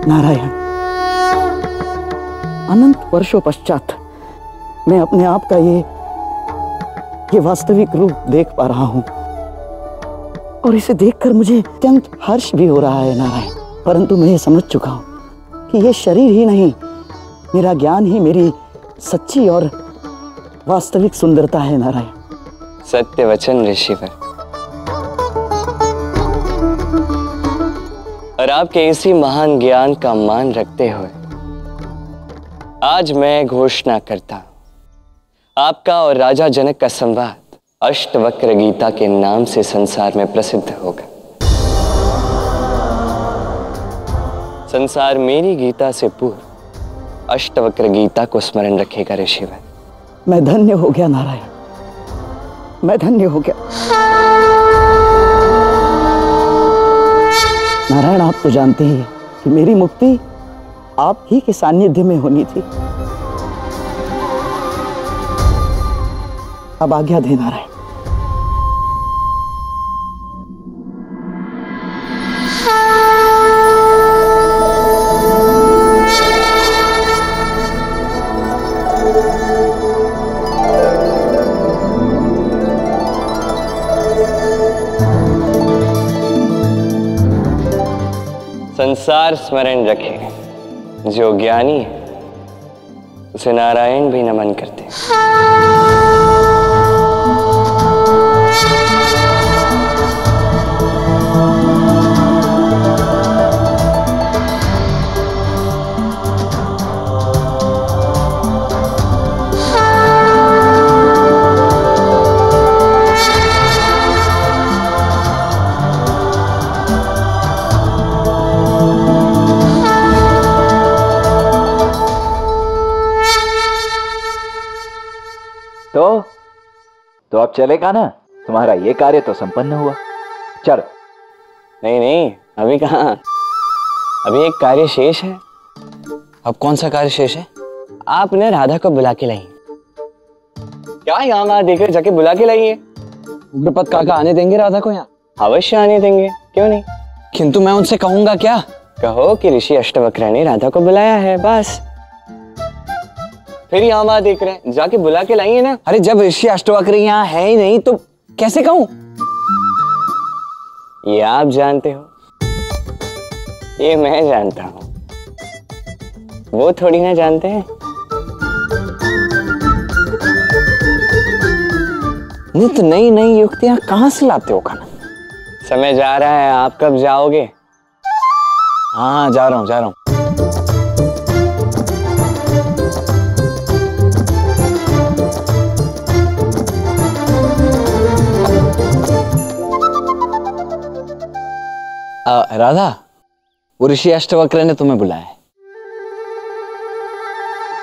नारायण, अनंत वर्षों पश्चात मैं अपने आप का ये वास्तविक रूप देख पा रहा हूं और इसे देखकर मुझे अत्यंत हर्ष भी हो रहा है नारायण। परंतु मैं ये समझ चुका हूं कि ये शरीर ही नहीं, मेरा ज्ञान ही मेरी सच्ची और वास्तविक सुंदरता है नारायण। सत्य वचन ऋषिवर। और आपके इसी महान ज्ञान का मान रखते हुए आज मैं घोषणा करता हूं, आपका और राजा जनक का संवाद अष्टवक्र गीता के नाम से संसार में प्रसिद्ध होगा। संसार मेरी गीता से पूर्व अष्टवक्र गीता को स्मरण रखेगा ऋषिवर। मैं धन्य हो गया नारायण, मैं धन्य हो गया। नारायण, आप तो जानते ही हैं कि मेरी मुक्ति आप ही के सानिध्य में होनी थी। अब आज्ञा दे नारायण। संसार स्मरण रखे, जो ज्ञानी है उसे नारायण भी नमन करते हैं। तो अब चलेगा ना? तुम्हारा ये कार्य तो संपन्न हुआ। चलो। नहीं नहीं, अभी कहाँ, अभी एक कार्य शेष है। अब कौन सा कार्य शेष है? आपने राधा को बुला के लाई। क्या यहाँ वहां देकर जाके बुला के लाइए। उग्रपद काका आने देंगे राधा को यहाँ? अवश्य आने देंगे, क्यों नहीं। किंतु मैं उनसे कहूंगा क्या? कहो कि ऋषि अष्टवक्र ने राधा को बुलाया है, बस। फिर यहाँ वहां देख रहे हैं, जाके बुला के लाइए ना। अरे जब ऋषि अष्टवक्र यहाँ है ही नहीं तो कैसे कहूं? ये आप जानते हो, ये मैं जानता हूं, वो थोड़ी ना जानते हैं। नित नई नई युक्तियां कहां से लाते हो खाना? समय जा रहा है, आप कब जाओगे? हाँ, जा रहा हूं। राधा, वो ऋषि अष्टवक्र ने तुम्हें बुलाया है।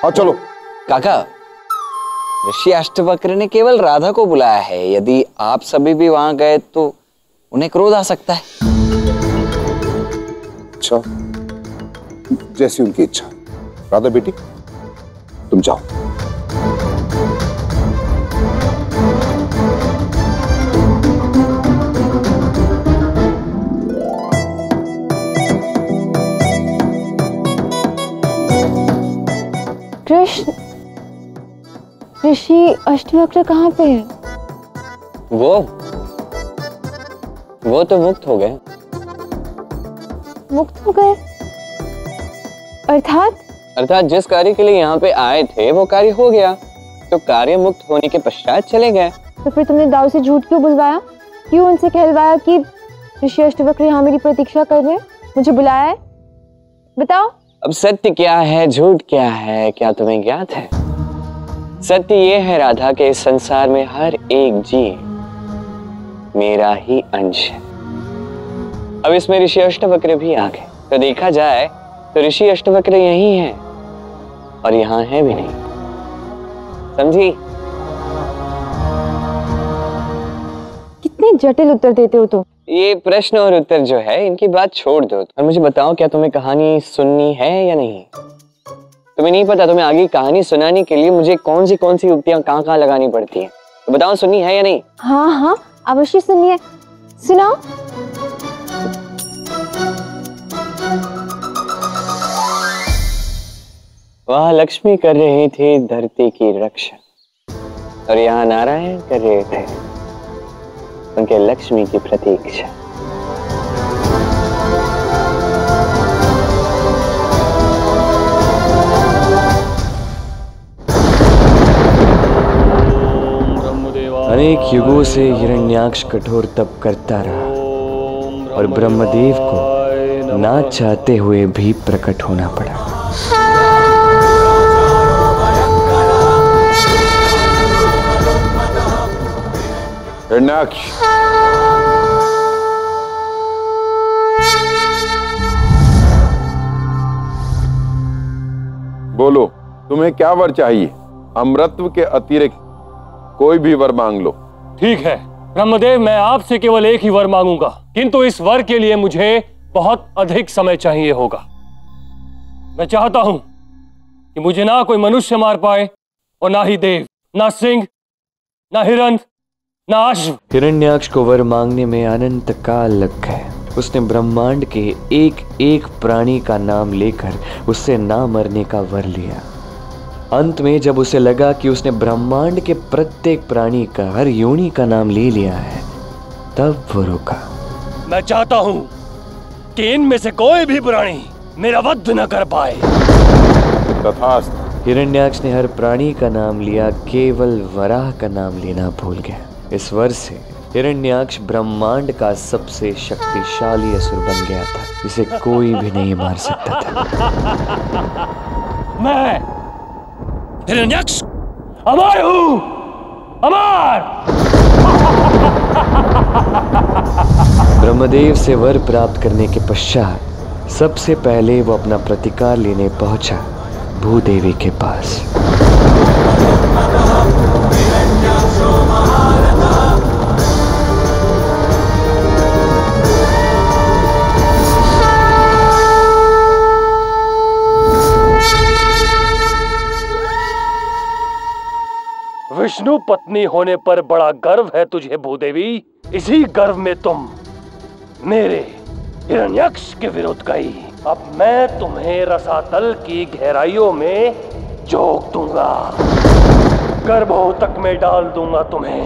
हाँ चलो। काका, ऋषि अष्टवक्र ने केवल राधा को बुलाया है। यदि आप सभी भी वहां गए तो उन्हें क्रोध आ सकता है। अच्छा, जैसी उनकी इच्छा। राधा बेटी, तुम जाओ। कृष्ण, ऋषि अष्टवक्र कहाँ पे है? वो तो मुक्त हो गए। मुक्त हो गए? अर्थात जिस कार्य के लिए यहाँ पे आए थे वो कार्य हो गया, तो कार्य मुक्त होने के पश्चात चले गए। तो फिर तुमने दाऊ से झूठ क्यों बुलवाया? क्यों उनसे कहलवाया कि ऋषि अष्टवक्र यहाँ मेरी प्रतीक्षा कर रहे हैं, मुझे बुलाया है? बताओ। अब सत्य क्या है, झूठ क्या है, क्या तुम्हें ज्ञात है? सत्य ये है राधा के इस संसार में हर एक जीव मेरा ही अंश है। अब इसमें ऋषि अष्टवक्र भी आ गए, तो देखा जाए तो ऋषि अष्टवक्र यही है और यहाँ है भी नहीं। समझी? कितने जटिल उत्तर देते हो तुम। ये प्रश्न और उत्तर जो है इनकी बात छोड़ दो और मुझे बताओ, क्या तुम्हें कहानी सुननी है या नहीं? तुम्हें नहीं पता, तुम्हें आगे कहानी सुनाने के लिए मुझे कौन सी युक्तियां कहाँ लगानी पड़ती हैं, तो बताओ सुननी है या नहीं? हाँ, अवश्य सुनिए, सुनाओ। वहां लक्ष्मी कर रही थी धरती की रक्षा और यहाँ नारायण कर रहे थे उनके लक्ष्मी की प्रतीक्षा। अनेक युगों से हिरण्याक्ष कठोर तप करता रहा और ब्रह्मदेव को ना चाहते हुए भी प्रकट होना पड़ा। हिरण्याक्ष, बोलो तुम्हें क्या वर चाहिए? अमृतत्व के अतिरिक्त कोई भी वर मांग लो। ठीक है ब्रह्मदेव, मैं आपसे केवल एक ही वर मांगूंगा, किंतु इस वर के लिए मुझे बहुत अधिक समय चाहिए होगा। मैं चाहता हूं कि मुझे ना कोई मनुष्य मार पाए और ना ही देव, ना सिंह, ना हिरण, ना अश्व। हिरण्याक्ष को वर मांगने में अनंत काल लग गए। उसने ब्रह्मांड के एक एक प्राणी का नाम लेकर उससे ना मरने का वर लिया। अंत में जब उसे लगा कि उसने ब्रह्मांड के प्रत्येक प्राणी का, हर योनि का नाम ले लिया है, तब वो रुका। मैं चाहता हूं कि इनमें से कोई भी प्राणी मेरा वध न कर पाए। तथास्तु। हिरण्याक्ष ने हर प्राणी का नाम लिया, केवल वराह का नाम लेना भूल गया। इस वर से हिरण्याक्ष ब्रह्मांड का सबसे शक्तिशाली असुर बन गया था, जिसे कोई भी नहीं मार सकता था। मैं हिरण्याक्ष अमर हूं, अमर। ब्रह्मदेव से वर प्राप्त करने के पश्चात सबसे पहले वो अपना प्रतिकार लेने पहुंचा भूदेवी के पास। विष्णु पत्नी होने पर बड़ा गर्व है तुझे भूदेवी। इसी गर्व में तुम मेरे हिरण्याक्ष के विरुद्ध गई। अब मैं तुम्हें रसातल की गहराइयों में झोंक दूंगा, गर्भों तक में डाल दूंगा तुम्हें।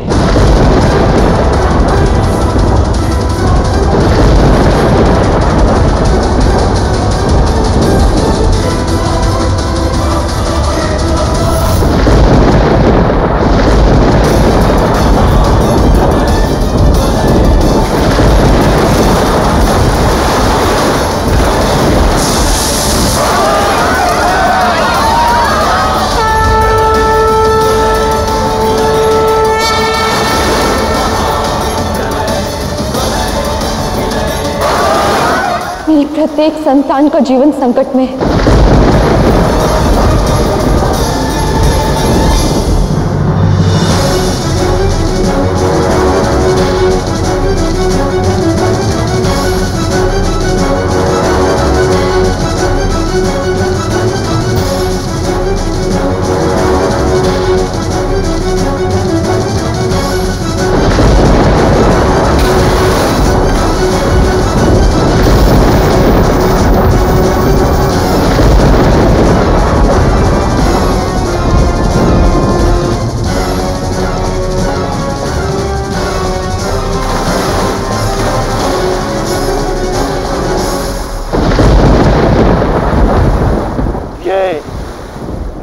मेरी प्रत्येक संतान का जीवन संकट में है।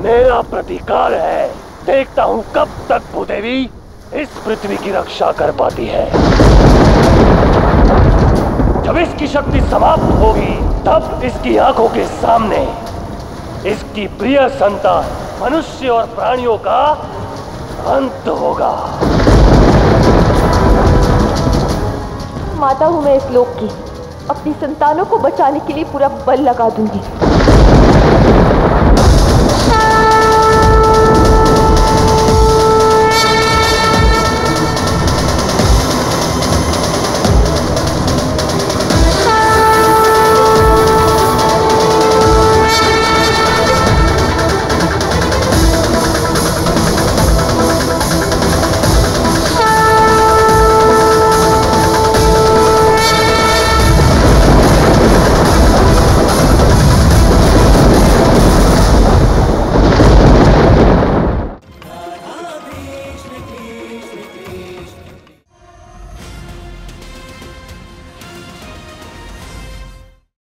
मेरा प्रतिकार है। देखता हूं कब तक भूदेवी इस पृथ्वी की रक्षा कर पाती है। जब इसकी शक्ति समाप्त होगी तब इसकी आंखों के सामने इसकी प्रिय संतान मनुष्य और प्राणियों का अंत होगा। माता हूं मैं इस लोक की, अपनी संतानों को बचाने के लिए पूरा बल लगा दूंगी।